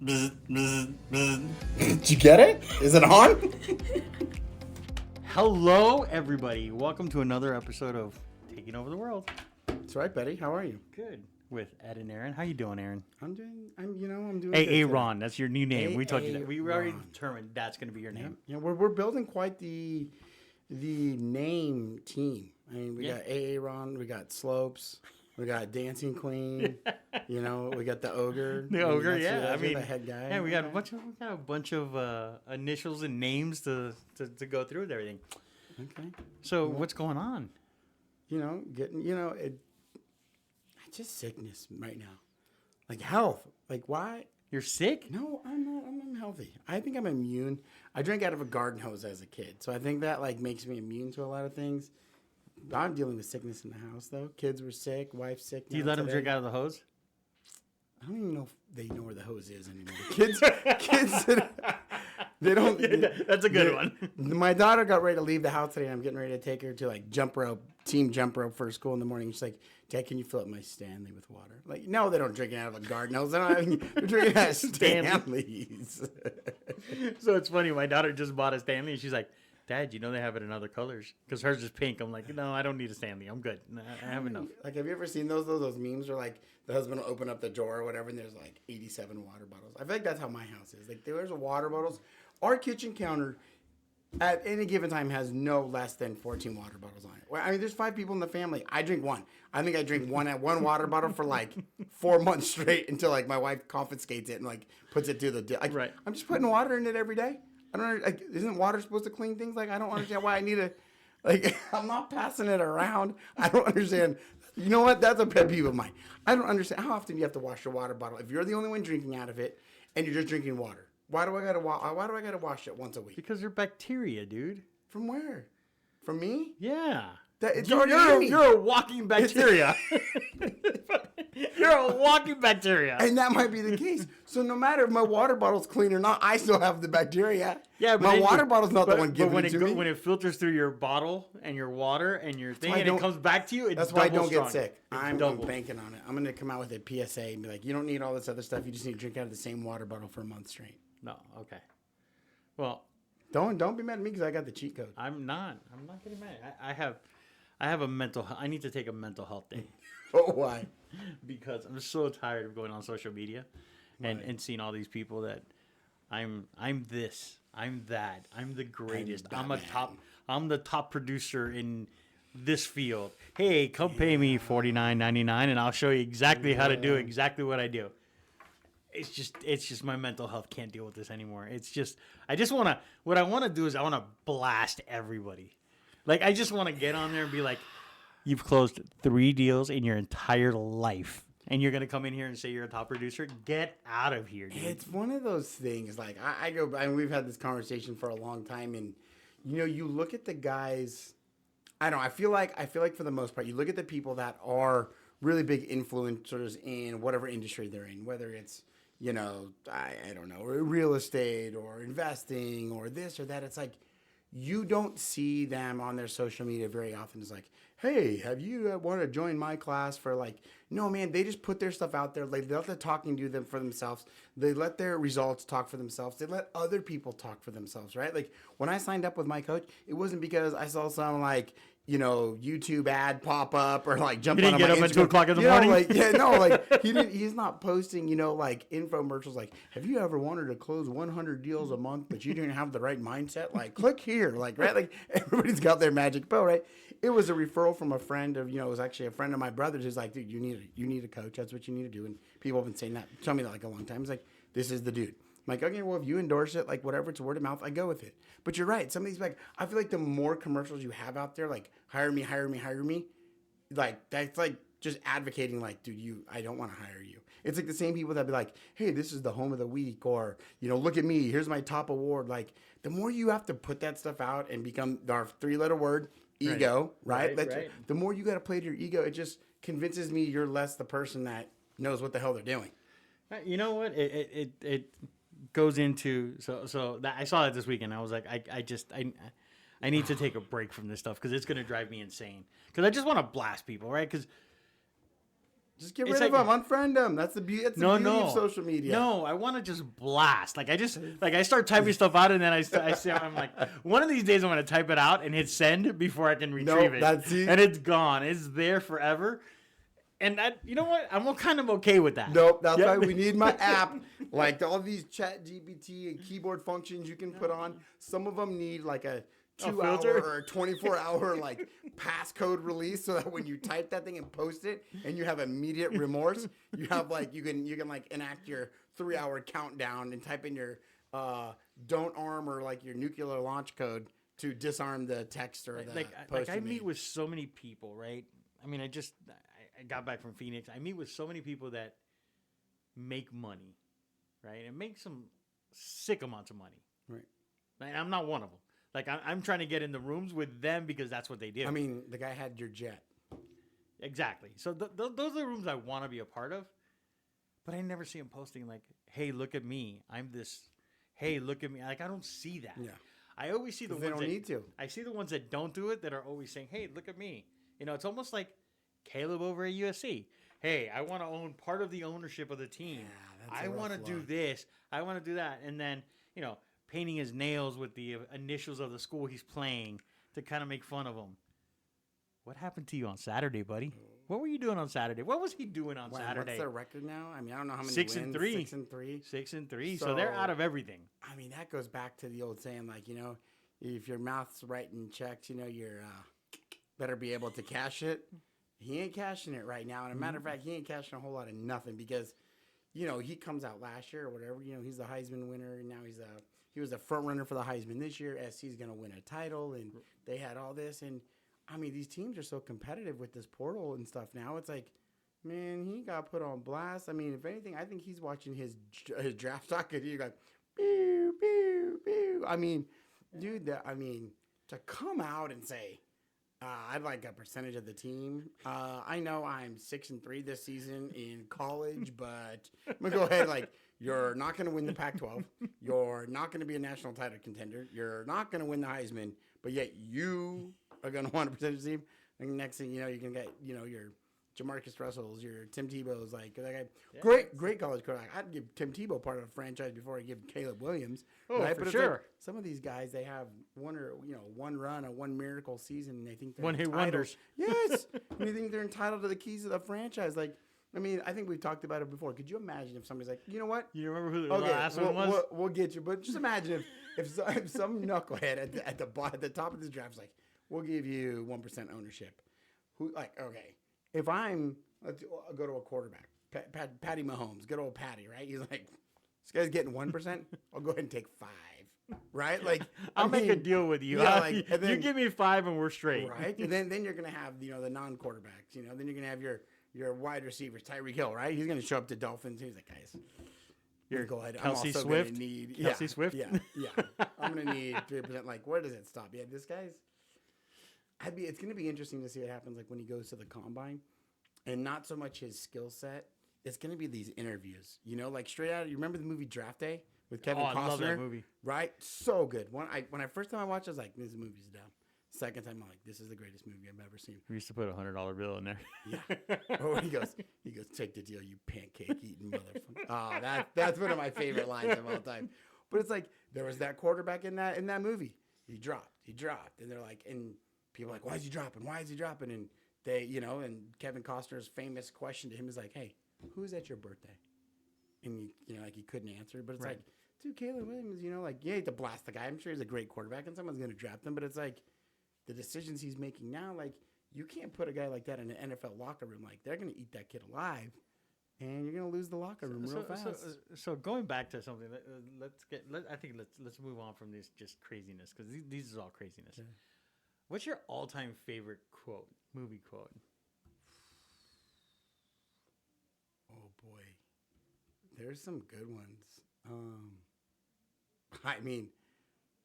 Did you get it? Is it on? Hello, everybody. Welcome to another episode of Taking Over the World. That's right, Betty. How are you? Good. With Ed and Aaron. How you doing, Aaron? I'm doing good Aaron. That's your new name. We told you that. We already Aaron. determined that's going to be your name. Yeah, we're building quite the name team. I mean, we got Aaron, we got Slopes, we got Dancing Queen. We got the Ogre. The Ogre, yeah. That's the head guy. Yeah, we got a bunch of initials and names to go through with everything. Okay. So what's going on? Just sickness right now. Like health. Like why? You're sick? No, I'm not. I'm healthy. I think I'm immune. I drank out of a garden hose as a kid, so I think that makes me immune to a lot of things. I'm dealing with sickness in the house though. Kids were sick, wife's sick. Do you let them drink out of the hose? I don't even know if they know where the hose is anymore. The kids, they don't. That's a good one. My daughter got ready to leave the house today, and I'm getting ready to take her to team jump rope for school in the morning. She's like, "Dad, can you fill up my Stanley with water?" Like, no, they don't drink it out of a garden hose. They're drinking out of Stanleys. So it's funny. My daughter just bought a Stanley, and she's like, "Dad, you know they have it in other colors because hers is pink." I'm like, "No, I don't need a Stanley. I'm good. I have enough." Like, have you ever seen those memes where the husband will open up the drawer or whatever, and there's 87 water bottles? I feel like that's how my house is. There's water bottles. Our kitchen counter at any given time has no less than 14 water bottles on it. Well, I mean, there's 5 people in the family. I drink one. I think I drink one water bottle for 4 months straight until my wife confiscates it and puts it through the right. I'm just putting water in it every day. I don't isn't water supposed to clean things? I don't understand why I need to I'm not passing it around. I don't understand. You know what? That's a pet peeve of mine. I don't understand how often you have to wash your water bottle if you're the only one drinking out of it and you're just drinking water. Why do I gotta wash it once a week? Because they're bacteria, dude. From where? From me? Yeah. You're a walking bacteria. You're a walking bacteria. And that might be the case. So no matter if my water bottle's clean or not, I still have the bacteria. Yeah, but my water bottle's not the one giving it to me. When it filters through your bottle and your water and your thing and it comes back to you, it's that's why I don't strong. get sick. I'm banking on it. I'm going to come out with a PSA and be like, you don't need all this other stuff. You just need to drink out of the same water bottle for a month straight. No, okay. Well, don't be mad at me because I got the cheat code. I'm not getting mad. I have a mental. I need to take a mental health day. Oh, why? Because I'm so tired of going on social media and seeing all these people that I'm this, I'm that, I'm the greatest, I'm the top producer in this field. Hey, come pay me $49.99 and I'll show you exactly how to do exactly what I do. It's just my mental health can't deal with this anymore. What I want to do is I want to blast everybody. I just want to get on there and be like, you've closed 3 deals in your entire life, and you're going to come in here and say you're a top producer? Get out of here, dude. It's one of those things. We've had this conversation for a long time, and, you look at the guys, I feel like for the most part, you look at the people that are really big influencers in whatever industry they're in, whether it's, I don't know, real estate or investing or this or that. It's you don't see them on their social media very often. It's hey, have you want to join my class for no, man, they just put their stuff out there. They let the talking do them for themselves. They let their results talk for themselves. They let other people talk for themselves, right? When I signed up with my coach, it wasn't because I saw some YouTube ad pop up or jump on my Instagram. You didn't get up at 2 o'clock in the morning? He's not posting, infomercials have you ever wanted to close 100 deals a month, but you didn't have the right mindset? Click here, right? Everybody's got their magic bow, right? It was a referral from a friend of, it was actually a friend of my brother's who's dude, you need a coach. That's what you need to do. And people have been saying that, tell me that a long time. It's this is the dude. I'm okay, well, if you endorse it, whatever, it's word of mouth, I go with it. But you're right. Some of these, I feel the more commercials you have out there, hire me, that's just advocating, dude, I don't want to hire you. It's the same people that be hey, this is the home of the week, or, look at me, here's my top award. The more you have to put that stuff out and become our 3-letter word, ego, right? The more you got to play to your ego, it just convinces me you're less the person that knows what the hell they're doing. You know what? It goes into so that I saw it this weekend. I was like, I need to take a break from this stuff because it's going to drive me insane. Because I just want to blast people, right? Because Just get rid of them. Unfriend them. That's the beauty. That's the beauty of social media. No, I want to just blast. Like I start typing stuff out, and then I'm like, one of these days I'm gonna type it out and hit send before I can retrieve it. And it's gone. It's there forever. And you know what? I'm kind of okay with that. Nope. That's why we need my app. Like all these Chat GPT and keyboard functions you can put on. Some of them need like a 2-hour or 24-hour like passcode release, so that when you type that thing and post it and you have immediate remorse, you have like you can like enact your 3-hour countdown and type in your don't arm or like your nuclear launch code to disarm the text or the post. Like I meet with so many people, right? I mean, I got back from Phoenix. I meet with so many people that make money, right? And make some sick amounts of money. Right. And I'm not one of them. Like, I'm trying to get in the rooms with them because that's what they do. I mean, the guy had your jet. Exactly. So those are the rooms I want to be a part of. But I never see him posting like, hey, look at me. I'm this. Hey, look at me. Like, I don't see that. Yeah. I always see the ones they don't need to. I see the ones that don't do it that are always saying, hey, look at me. You know, it's almost like Caleb over at USC. Hey, I want to own part of the ownership of the team. Yeah, I want to do this. I want to do that. And then, you know, painting his nails with the initials of the school he's playing to kind of make fun of him. What happened to you on Saturday, buddy? What were you doing on Saturday? What was he doing on Saturday? What's their record now? I mean, I don't know how many 6-3. wins. 6-3. 6-3. So they're out of everything. I mean, that goes back to the old saying, like, you know, if your mouth's writing checks, you know, you're better be able to cash it. He ain't cashing it right now. And a matter of fact, he ain't cashing a whole lot of nothing because, you know, he comes out last year or whatever. You know, he's the Heisman winner, and now he was the front runner for the Heisman this year. SC's going to win a title, and they had all this. And, I mean, these teams are so competitive with this portal and stuff now. It's like, man, he got put on blast. I mean, if anything, I think he's watching his draft stock, and he's like, pew, pew, pew. I mean, dude, to come out and say, I'd like a percentage of the team. I know I'm 6-3 this season in college, but I'm going to go ahead. Like, you're not going to win the Pac-12. You're not going to be a national title contender. You're not going to win the Heisman, but yet you are going to want a percentage of the team. And next thing you know, you can get, you know, your Jamarcus Russells, your Tim Tebow's, like, that guy. Yeah. Great college quarterback. I'd give Tim Tebow part of a franchise before I give Caleb Williams. Oh, right? For sure. Like, some of these guys, they have one run, one miracle season, and they think they're one-hit wonders. Yes. And they think they're entitled to the keys of the franchise. Like, I mean, I think we've talked about it before. Could you imagine if somebody's like, you know what? You remember who the last one was? We'll get you. But just imagine if some knucklehead at the top of this draft is like, we'll give you 1% ownership. Who, like, okay, if let's go to a quarterback, Patty Mahomes, good old Patty, right? He's like, this guy's getting 1%. I'll go ahead and take 5, right? Like, I'll make a deal with you. Yeah, like, then, you give me 5 and we're straight, right? And then you're gonna have the non-quarterbacks. Then you're gonna have your wide receivers, Tyreek Hill, right? He's gonna show up to Dolphins. He's like, guys, you're go ahead. Kelsey Swift. Kelsey Swift. Yeah. I'm gonna need 3%. Like, where does it stop? Yeah, this guy's. It's gonna be interesting to see what happens. Like when he goes to the combine. And not so much his skill set. It's going to be these interviews. Like straight out. You remember the movie Draft Day with Kevin Costner? I love that movie. Right? So good. When I first time I watched it, I was like, this movie's dumb. Second time, I'm like, this is the greatest movie I've ever seen. We used to put a $100 bill in there. Yeah. Oh, he goes, take the deal, you pancake eating motherfucker. Oh, that's one of my favorite lines of all time. But it's like there was that quarterback in that movie. He dropped, and they're like, and people are like, why is he dropping? And they, and Kevin Costner's famous question to him is like, hey, who's at your birthday? And he couldn't answer, but it's right. Like, dude, Caleb Williams, like, you hate to blast the guy. I'm sure he's a great quarterback and someone's going to draft him, but it's like the decisions he's making now, like, you can't put a guy like that in an NFL locker room. Like, they're going to eat that kid alive, and you're going to lose the locker room real fast. So going back to something, let's move on from this just craziness, because these is all craziness. Yeah. What's your all-time favorite movie quote? Oh boy, there's some good ones. I mean,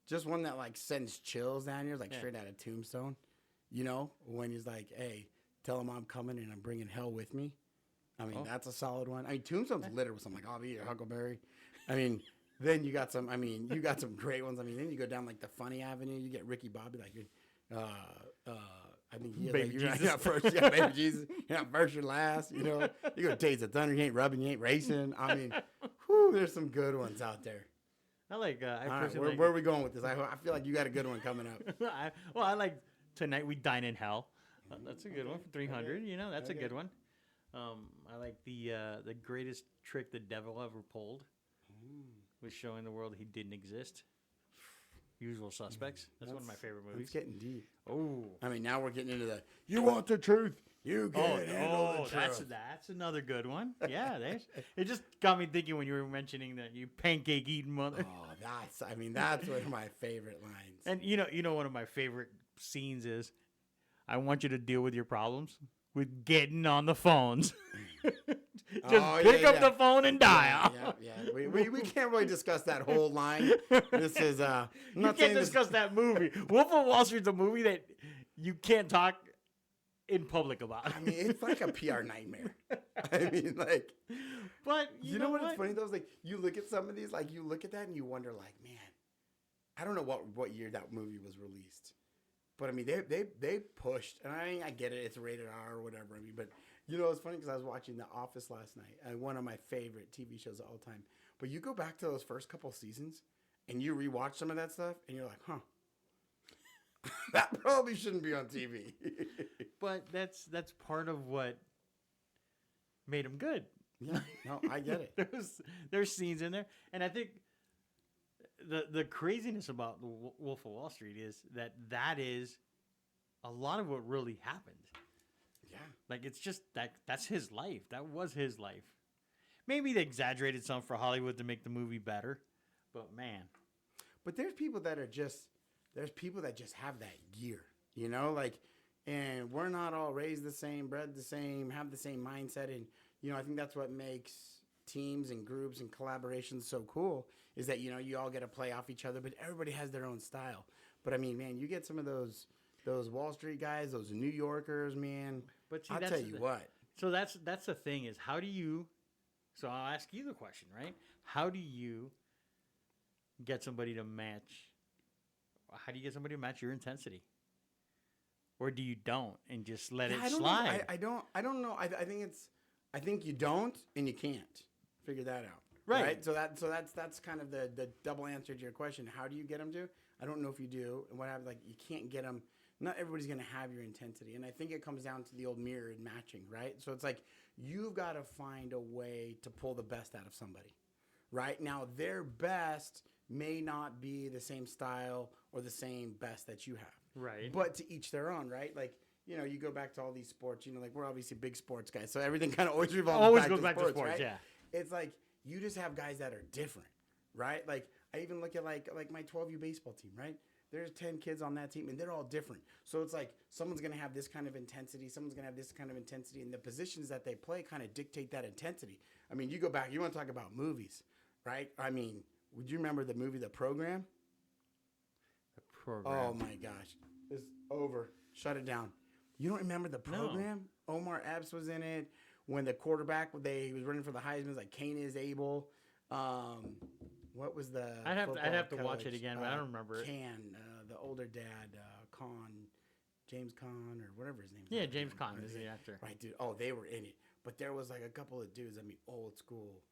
just one that like sends chills down here, like straight out of Tombstone. When he's like, "Hey, tell him I'm coming and I'm bringing hell with me." I mean, that's a solid one. I mean, Tombstone's littered with something like, "I'll be your Huckleberry." I mean, then you got some great ones. I mean, then you go down like the funny avenue. You get Ricky Bobby, like I think you're Baby like, Jesus. you're not first. Yeah, baby Jesus. You're not first. You're last. You know, you're gonna taste the thunder. You ain't rubbing. You ain't racing. I mean, whew, there's some good ones out there. I like. I All right, personally where are we going with this? I feel like you got a good one coming up. I like Tonight We Dine in Hell. That's a good one for 300. You know, that's a good one. I like the greatest trick the devil ever pulled was showing the world he didn't exist. Usual Suspects. That's one of my favorite movies. It's getting deep. Oh, I mean, now we're getting into the. You want the truth? You can't handle the truth. that's another good one. Yeah, it just got me thinking when you were mentioning that you pancake eating mother. Oh, that's one of my favorite lines. And you know, one of my favorite scenes is, I want you to deal with your problems with getting on the phones. Just pick up the phone and dial. Yeah. We can't really discuss that whole line. This is you can't discuss that movie. Wolf of Wall Street's a movie that you can't talk in public about. I mean, it's like a PR nightmare. I mean, like, but you know what's funny though? Is like you look at some of these, like you look at that and you wonder, like, man, I don't know what year that movie was released, but I mean, they pushed, and I get it, it's rated R or whatever. I mean, but you know, it's funny because I was watching The Office last night, one of my favorite TV shows of all time. But you go back to those first couple seasons and you rewatch some of that stuff, and you're like, huh. That probably shouldn't be on TV. But that's part of what made them good. Yeah, no, I get it. There's scenes in there, and I think the craziness about the Wolf of Wall Street is that is a lot of what really happened. Yeah, like it's just that's his life. That was his life. Maybe they exaggerated some for Hollywood to make the movie better, but man. But there's people that just have that gear, you know, like, and we're not all raised the same, bred the same, have the same mindset. And, you know, I think that's what makes teams and groups and collaborations so cool is that, you know, you all get to play off each other, but everybody has their own style. But I mean, man, you get some of those Wall Street guys, those New Yorkers, man. But see, I'll tell you what. So that's the thing is how do you, so I'll ask you the question, right? How do you get somebody to match? How do you get somebody to match your intensity? Or do you don't and just let it slide? I don't know. I think you don't and you can't figure that out. Right. So that's kind of the double answer to your question. How do you get them to? I don't know if you do. And what happens, like, you can't get them. Not everybody's going to have your intensity. And I think it comes down to the old mirror and matching, right? So it's like you've got to find a way to pull the best out of somebody, right? Now, their best may not be the same style or the same best that you have. Right. But to each their own, right? Like, you know, you go back to all these sports, you know, like we're obviously big sports guys. So everything kind of always revolves back to sports, right? Yeah. It's like you just have guys that are different, right? Like I even look at like my 12U baseball team, right? There's 10 kids on that team and they're all different. So it's like someone's going to have this kind of intensity, someone's going to have this kind of intensity, and the positions that they play kind of dictate that intensity. I mean, you go back, you want to talk about movies, right? I mean, would you remember the movie The Program? The Program. Oh my gosh. It's over. Shut it down. You don't remember The Program? No. Omar Epps was in it. When the quarterback, he was running for the Heisman, like Cain is Abel. What was the I'd have to coach? watch it again, but I don't remember it. The older dad, James Caan, or whatever his name is. Yeah, James Caan is the actor. Right, dude. Oh, they were in it. But there was like a couple of dudes, I mean, old school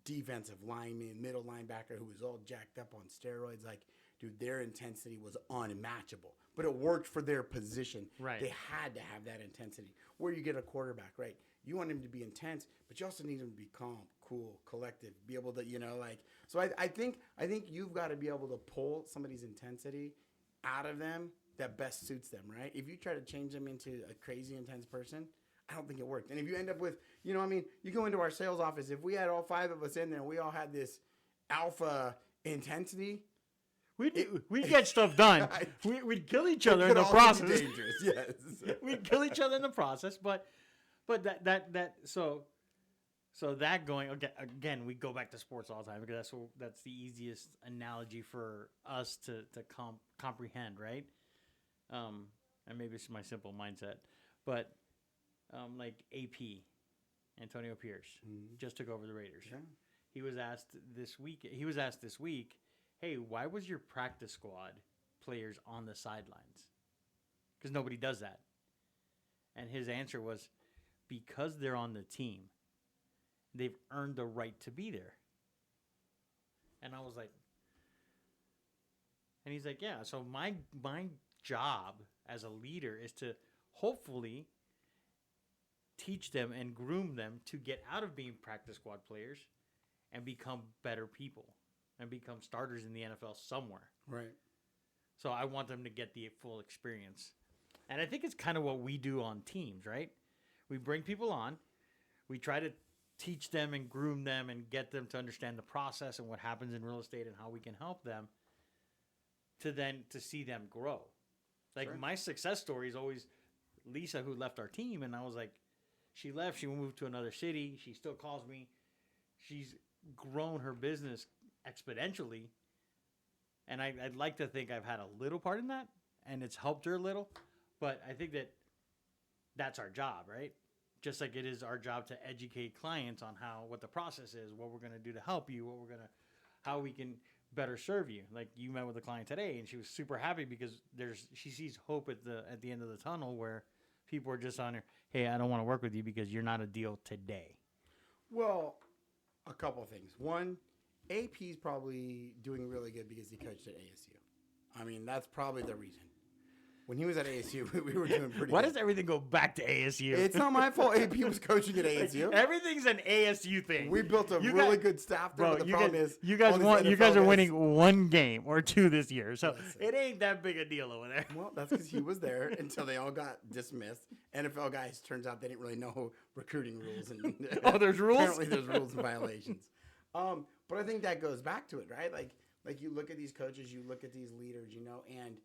defensive lineman, middle linebacker who was all jacked up on steroids. Like, dude, their intensity was unmatchable. But it worked for their position. Right. They had to have that intensity. Where you get a quarterback, right? You want him to be intense, but you also need him to be calm, cool, collective, be able to, you know, like. So I think you've got to be able to pull somebody's intensity out of them that best suits them, right? If you try to change them into a crazy intense person, I don't think it worked. And if you end up with, you know, I mean, you go into our sales office, if we had all 5 of us in there and we all had this alpha intensity, we'd get stuff done. We'd kill each other in the process. Dangerous, yes. We'd kill each other in the process, but so that going again, we go back to sports all the time because that's the easiest analogy for us to comprehend, right? And maybe it's my simple mindset, but like AP, Antonio Pierce, just took over the Raiders. Yeah. He was asked this week, hey, why was your practice squad players on the sidelines? because nobody does that. And his answer was, because they're on the team, they've earned the right to be there. And I was like, and he's like, yeah, so my job as a leader is to hopefully teach them and groom them to get out of being practice squad players and become better people and become starters in the NFL somewhere. Right. So I want them to get the full experience. And I think it's kind of what we do on teams, right? We bring people on. We try to teach them and groom them and get them to understand the process and what happens in real estate and how we can help them to see them grow. Like Sure. my success story is always Lisa, who left our team. And I was like, she left. She moved to another city. She still calls me. She's grown her business exponentially. And I'd like to think I've had a little part in that, and it's helped her a little. But I think that's our job, right? Just like it is our job to educate clients on what the process is, what we're going to do to help you, how we can better serve you. Like you met with a client today, and she was super happy because she sees hope at the end of the tunnel where people are just on her, hey, I don't want to work with you because you're not a deal today. Well, a couple of things. One, AP's probably doing really good because he coached at ASU. I mean, that's probably the reason. When he was at ASU, we were doing pretty Why good. does everything go back to ASU? It's not my fault AP was coaching at ASU. Everything's an ASU thing. We built a really good staff there, Bro, but the problem is you guys all these you guys NFL are guys- winning one game or two this year, so Listen. it ain't that big a deal over there. Well, that's because he was there until they all got dismissed. NFL guys, turns out they didn't really know recruiting rules. And Oh, there's rules? Apparently there's rules and violations. But I think that goes back to it, right? Like you look at these coaches, you look at these leaders, and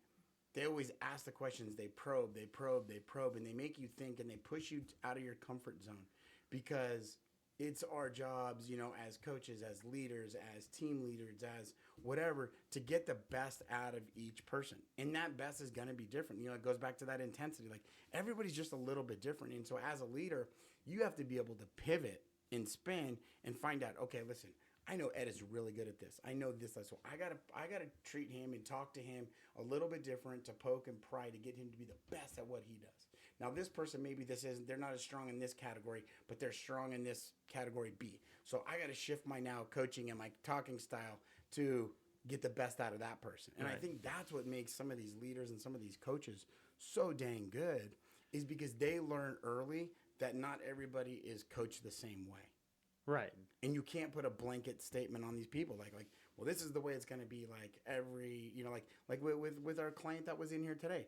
they always ask the questions. They probe, and they make you think, and they push you out of your comfort zone because it's our jobs, as coaches, as leaders, as team leaders, as whatever, to get the best out of each person. And that best is going to be different. It goes back to that intensity. Like everybody's just a little bit different. And so as a leader, you have to be able to pivot and spin and find out, okay, listen, I know Ed is really good at this. I know this. So I gotta treat him and talk to him a little bit different to poke and pry to get him to be the best at what he does. Now this person, maybe they're not as strong in this category, but they're strong in this category B. So I gotta shift my now coaching and my talking style to get the best out of that person. And Right. I think that's what makes some of these leaders and some of these coaches so dang good is because they learn early that not everybody is coached the same way. Right. And you can't put a blanket statement on these people like, well, this is the way it's going to be like every, like with our client that was in here today.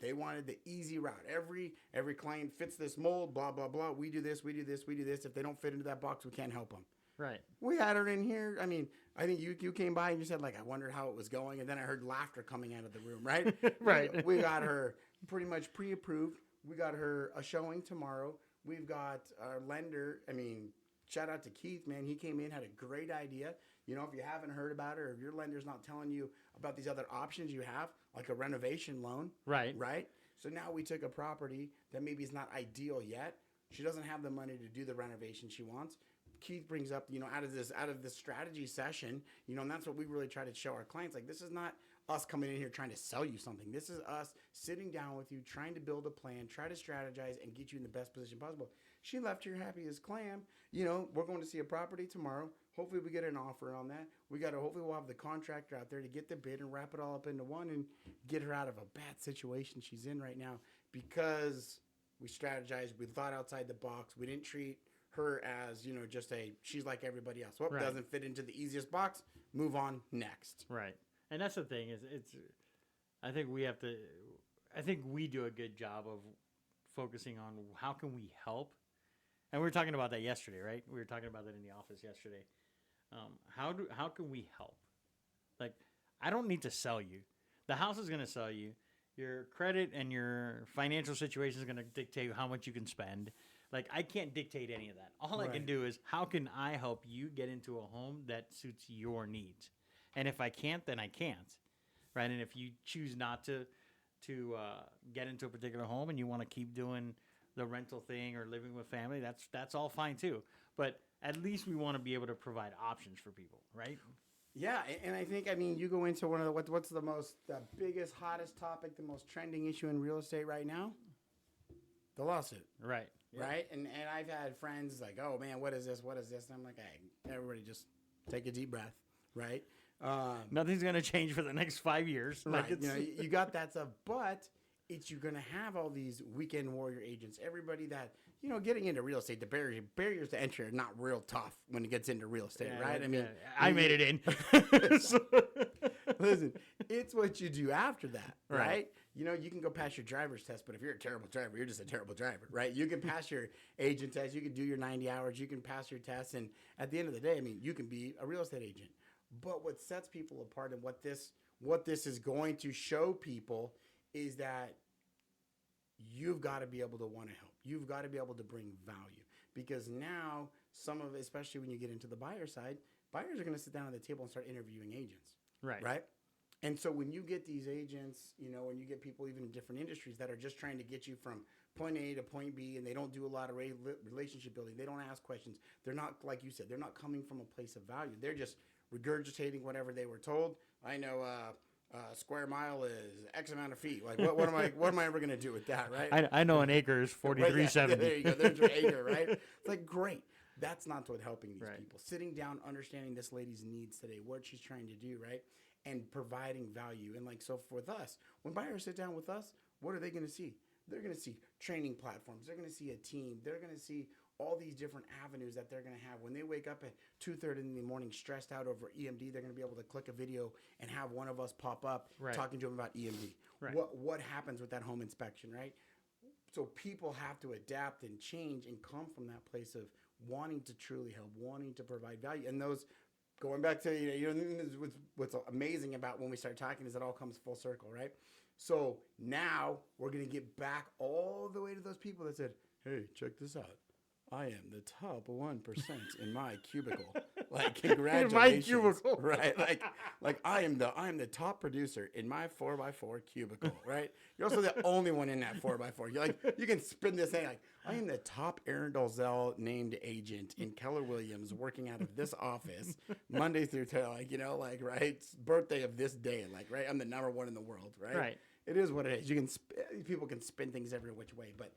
They wanted the easy route. Every client fits this mold, blah, blah, blah. We do this, we do this, we do this. If they don't fit into that box, we can't help them. Right. We had her in here. I mean, I think you came by and you said, I wondered how it was going. And then I heard laughter coming out of the room, right? Right. We got her pretty much pre-approved. We got her a showing tomorrow. We've got our lender. I mean, shout out to Keith, man. He came in, had a great idea. If you haven't heard about it or if your lender's not telling you about these other options you have, like a renovation loan. Right. Right? So now we took a property that maybe is not ideal yet. She doesn't have the money to do the renovation she wants. Keith brings up, out of this strategy session, and that's what we really try to show our clients. Like, this is not us coming in here trying to sell you something. This is us sitting down with you, trying to build a plan, try to strategize, and get you in the best position possible. She left here happy as clam. We're going to see a property tomorrow. Hopefully we get an offer on that. Hopefully we'll have the contractor out there to get the bid and wrap it all up into one and get her out of a bad situation she's in right now because we strategized. We thought outside the box. We didn't treat her as, she's like everybody else. Well, Right. doesn't fit into the easiest box. Move on next. Right. And that's the thing I think we do a good job of focusing on how can we help. And we were talking about that yesterday, right? We were talking about that in the office yesterday. How can we help? Like, I don't need to sell you. The house is going to sell you. Your credit and your financial situation is going to dictate how much you can spend. Like, I can't dictate any of that. All I can Right. do is how can I help you get into a home that suits your needs? And if I can't, then I can't, right? And if you choose not to get into a particular home and you want to keep doing the rental thing or living with family, that's all fine too. But at least we want to be able to provide options for people, right? Yeah, and I think, I mean, you go into one of what's the biggest, hottest topic, the most trending issue in real estate right now? The lawsuit. Right. Right? And I've had friends like, oh man, what is this? What is this? And I'm like, hey, everybody just take a deep breath, right? Nothing's gonna change for the next 5 years. Right. Like, You know, you got that stuff, but you're going to have all these weekend warrior agents, everybody that, you know, getting into real estate, the barriers to entry are not real tough when it gets into real estate, right? I mean, I made it in. Listen, it's what you do after that, right? Right. You know, you can go pass your driver's test, but if you're a terrible driver, you're just a terrible driver, right? You can pass your agent test, you can do your 90 hours, you can pass your tests, and at the end of the day, I mean, you can be a real estate agent. But what sets people apart and what this is going to show people is that you've got to be able to want to help. You've got to be able to bring value, because now especially when you get into the buyer side, buyers are going to sit down at the table and start interviewing agents. Right. And so when you get these agents, you know, when you get people even in different industries that are just trying to get you from point A to point B, and they don't do a lot of relationship building, they don't ask questions. They're not, like you said, they're not coming from a place of value. They're just regurgitating whatever they were told. I know square mile is X amount of feet. Like, what am I ever going to do with that, right? I know an acre is 4370. There you go. There's your acre, right? It's like, great. That's not what helping these Right. people. Sitting down, understanding this lady's needs today, what she's trying to do, right? And providing value. And like, so with us, when buyers sit down with us, what are they going to see? They're going to see training platforms. They're going to see a team. They're going to see all these different avenues that they're going to have. When they wake up at 2:30 in the morning stressed out over EMD, they're going to be able to click a video and have one of us pop up Right. talking to them about EMD. Right. What happens with that home inspection, right? So people have to adapt and change and come from that place of wanting to truly help, wanting to provide value. And those, going back to, what's amazing about when we start talking is it all comes full circle, right? So now we're going to get back all the way to those people that said, hey, check this out. I am the top 1% in my cubicle. Like, congratulations. In my cubicle. Right? Like I am the top producer in my 4x4 cubicle, right? You're also the only one in that 4x4. You're like, you can spin this thing like, I am the top Aaron Dalzell named agent in Keller Williams working out of this office Monday through till, like, you know, like, right? It's birthday of this day, like, right? I'm the number one in the world, right? Right. It is what it is. People can spin things every which way, but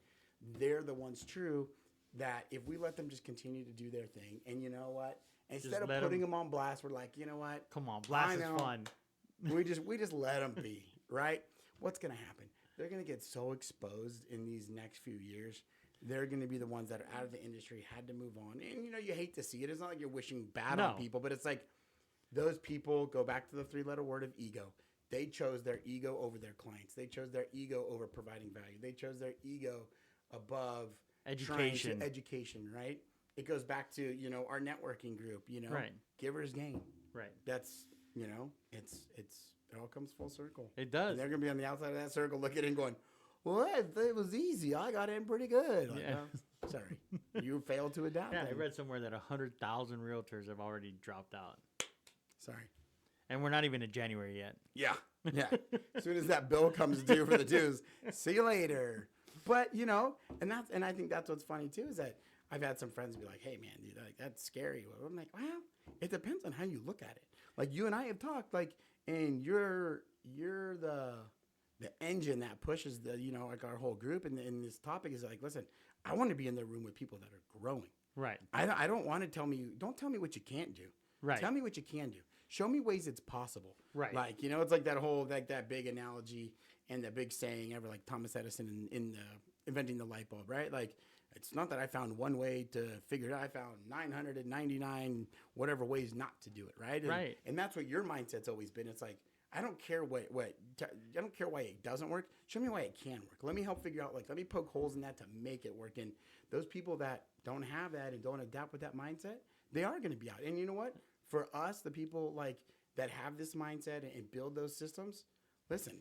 they're the ones true that if we let them just continue to do their thing, and you know what? Instead of putting them on blast, we're like, you know what? Come on, blast is fun. we just let them be, right? What's going to happen? They're going to get so exposed in these next few years. They're going to be the ones that are out of the industry, had to move on. And, you know, you hate to see it. It's not like you're wishing bad on people, but it's like those people go back to the 3-letter word of ego. They chose their ego over their clients. They chose their ego over providing value. They chose their ego above education, right? It goes back to, you know, our networking group, you know, Right. Givers Gain. Right. That's, you know, it all comes full circle. It does. And they're going to be on the outside of that circle looking in going, well, it was easy. I got in pretty good. Like, Yeah. no, sorry. You failed to adapt. Yeah, I then. read somewhere that 100,000 realtors have already dropped out. Sorry. And we're not even in January yet. Yeah. Yeah. As soon as that bill comes due for the dues, see you later. But, you know, and I think that's what's funny too, is that I've had some friends be like, hey man, dude, like, that's scary. I'm like, well, it depends on how you look at it. Like, you and I have talked, like, and you're the engine that pushes the, you know, like, our whole group. And this topic is like, listen, I want to be in the room with people that are growing. Right. I don't want to don't tell me what you can't do. Right. Tell me what you can do. Show me ways it's possible. Right. Like, you know, it's like that whole, like, that big analogy and the big saying ever, like Thomas Edison in inventing the light bulb, right? Like, it's not that I found one way to figure it out. I found 999 whatever ways not to do it, right? Right. And that's what your mindset's always been. It's like, I don't care I don't care why it doesn't work. Show me why it can work. Let me help figure out, like, let me poke holes in that to make it work. And those people that don't have that and don't adapt with that mindset, they are going to be out. And you know what? For us, the people, like, that have this mindset and build those systems, listen,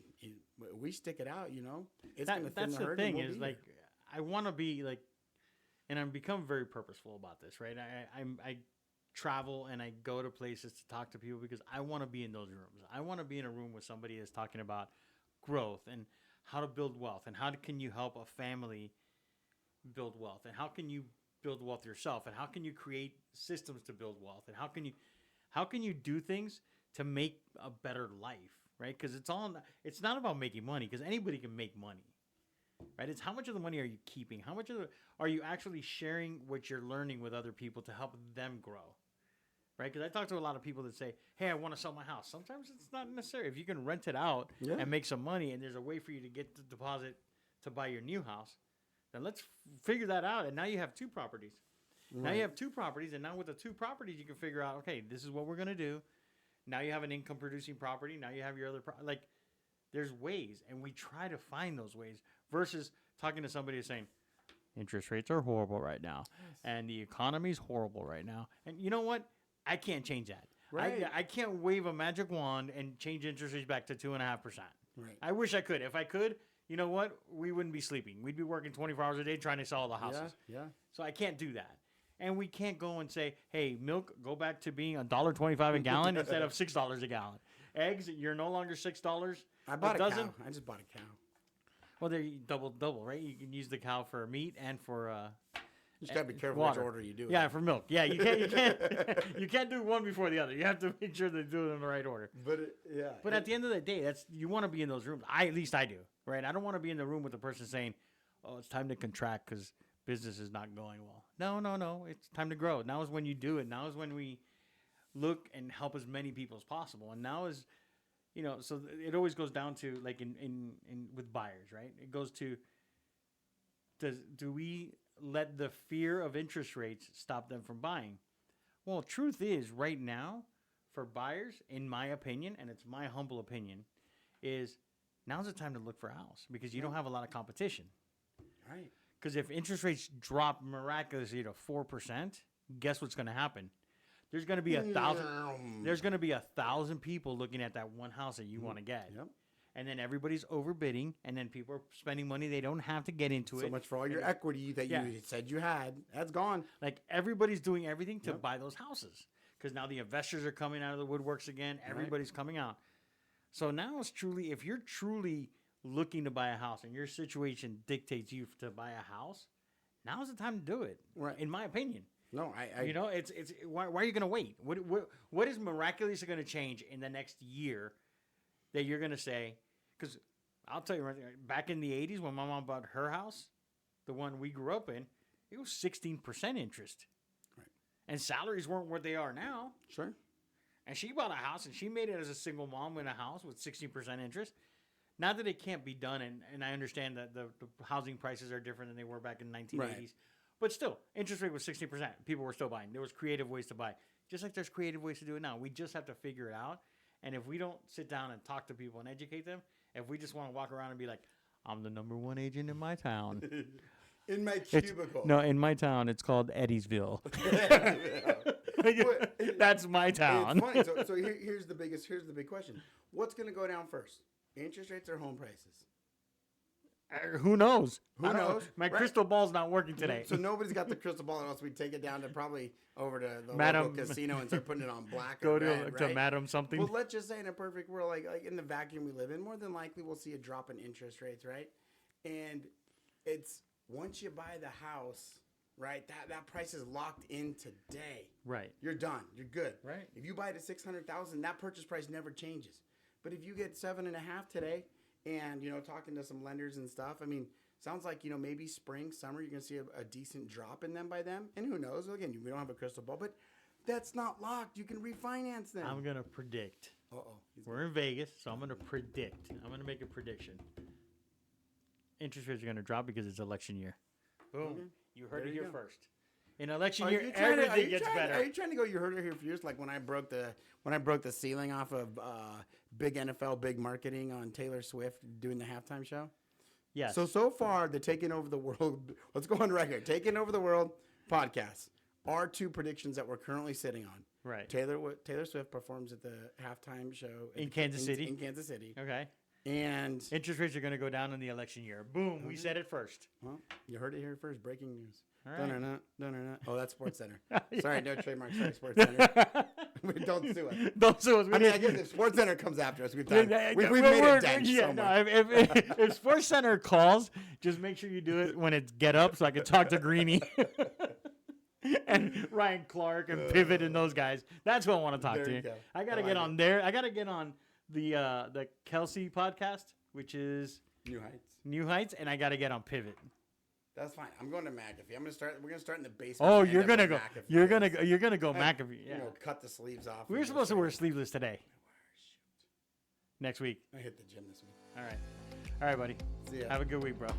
we stick it out, you know. It's going to thin the herd. That's the thing is, like, I want to be, like, and I've become very purposeful about this, right? I travel and I go to places to talk to people because I want to be in those rooms. I want to be in a room with somebody that's talking about growth and how to build wealth and how can you help a family build wealth and how can you build wealth yourself and how can you create systems to build wealth and how can you, How can you do things to make a better life, right? Because it's not about making money, because anybody can make money, right? It's how much of the money are you keeping? How much are you actually sharing what you're learning with other people to help them grow, right? Because I talk to a lot of people that say, hey, I want to sell my house. Sometimes it's not necessary. If you can rent it out and make some money, and there's a way for you to get the deposit to buy your new house, then let's figure that out. And now you have 2 properties. Right. Now you have 2 properties, and now with the 2 properties, you can figure out, okay, this is what we're going to do. Now you have an income-producing property. Now you have your other there's ways, and we try to find those ways versus talking to somebody saying, interest rates are horrible right now, and the economy's horrible right now. And you know what? I can't change that. Right. I can't wave a magic wand and change interest rates back to 2.5%. Right. I wish I could. If I could, you know what? We wouldn't be sleeping. We'd be working 24 hours a day trying to sell all the houses. Yeah. So I can't do that. And we can't go and say, hey, milk, go back to being $1.25 a gallon instead of $6 a gallon. Eggs, you're no longer $6. I bought a cow. I just bought a cow. Well, they're double, right? You can use the cow for meat and for you just gotta be careful which order you do. Yeah, for milk. Yeah, you can't do one before the other. You have to make sure they do it in the right order. But at the end of the day, you want to be in those rooms. At least I do, right? I don't want to be in the room with the person saying, "Oh, it's time to contract because business is not going well." No. It's time to grow. Now is when you do it. Now is when we look and help as many people as possible. And now is, so it always goes down to like in with buyers, right? It goes to do we let the fear of interest rates stop them from buying? Well, truth is right now for buyers, in my opinion, and it's my humble opinion, is now's the time to look for a house because you don't have a lot of competition. Right. Because if interest rates drop miraculously to 4%, guess what's going to happen? There's going to be 1,000. There's going to be 1,000 people looking at that one house that you want to get. Yep. And then everybody's overbidding, and then people are spending money they don't have to get into it. So much for all your equity that you said you had. That's gone. Like everybody's doing everything to buy those houses because now the investors are coming out of the woodworks again. Everybody's coming out. So now it's truly, if you're truly looking to buy a house and your situation dictates you to buy a house, now's the time to do it. Right. In my opinion. No, it's why are you going to wait? What is miraculously going to change in the next year that you're going to say? Because I'll tell you right there, back in the 80s when my mom bought her house, the one we grew up in, it was 16% interest. Right. And salaries weren't what they are now. Sure. And she bought a house and she made it as a single mom in a house with 16% interest. Not that it can't be done, and I understand that the housing prices are different than they were back in the 1980s. Right. But still, interest rate was 16%. People were still buying. There was creative ways to buy. Just like there's creative ways to do it now. We just have to figure it out. And if we don't sit down and talk to people and educate them, if we just want to walk around and be like, I'm the #1 agent in my town. In my cubicle. In my town, it's called Eddiesville. That's my town. It's funny. So here's the big question. What's going to go down first? Interest rates or home prices? Who knows? Who knows? My crystal ball's not working today. So nobody's got the crystal ball, or else we'd take it down to probably over to the local casino and start putting it on black or red, to Madam something. Well, let's just say in a perfect world, like in the vacuum we live in, more than likely we'll see a drop in interest rates, right? And it's once you buy the house, right, that price is locked in today. Right. You're done. You're good. Right. If you buy it at $600,000, that purchase price never changes. But if you get 7.5 today, and, talking to some lenders and stuff, I mean, sounds like, maybe spring, summer, you're going to see a decent drop in them by them. And who knows? Again, we don't have a crystal ball, but that's not locked. You can refinance them. I'm going to predict. Uh-oh. We're in Vegas, so I'm going to predict. I'm going to make a prediction. Interest rates are going to drop because it's election year. Boom. Okay. You heard it here first. In election year, everything gets better. Are you trying to go? You heard it here first, like when I broke the ceiling off of big NFL, big marketing on Taylor Swift doing the halftime show. Yes. So far, the Taking Over the World. Let's go on record. Taking Over the World podcast are 2 predictions that we're currently sitting on. Right. Taylor Swift performs at the halftime show in Kansas City. In Kansas City. Okay. And interest rates are going to go down in the election year. Boom. We said it first. Well, you heard it here first. Breaking news. All right. Dun. Oh, that's Sports Center. Sorry, no trademark. Sorry, Sports Center. Don't sue us. Don't sue us. I guess if Sports Center comes after us, we've made a dent somewhere. If Sports Center calls, just make sure you do it when it's get up so I can talk to Greenie. and Ryan Clark and Pivot and those guys. That's who I want to talk There to. you go. I gotta get on there. I gotta get on the Kelsey podcast, which is New Heights, and I gotta get on Pivot. That's fine. I'm going to McAfee. We're gonna start in the basement. Oh, and you're end up gonna at go. McAfee. You're gonna go McAfee. Yeah. Cut the sleeves off. We were supposed to wear sleeveless today. Next week. I hit the gym this week. All right, buddy. See ya. Have a good week, bro.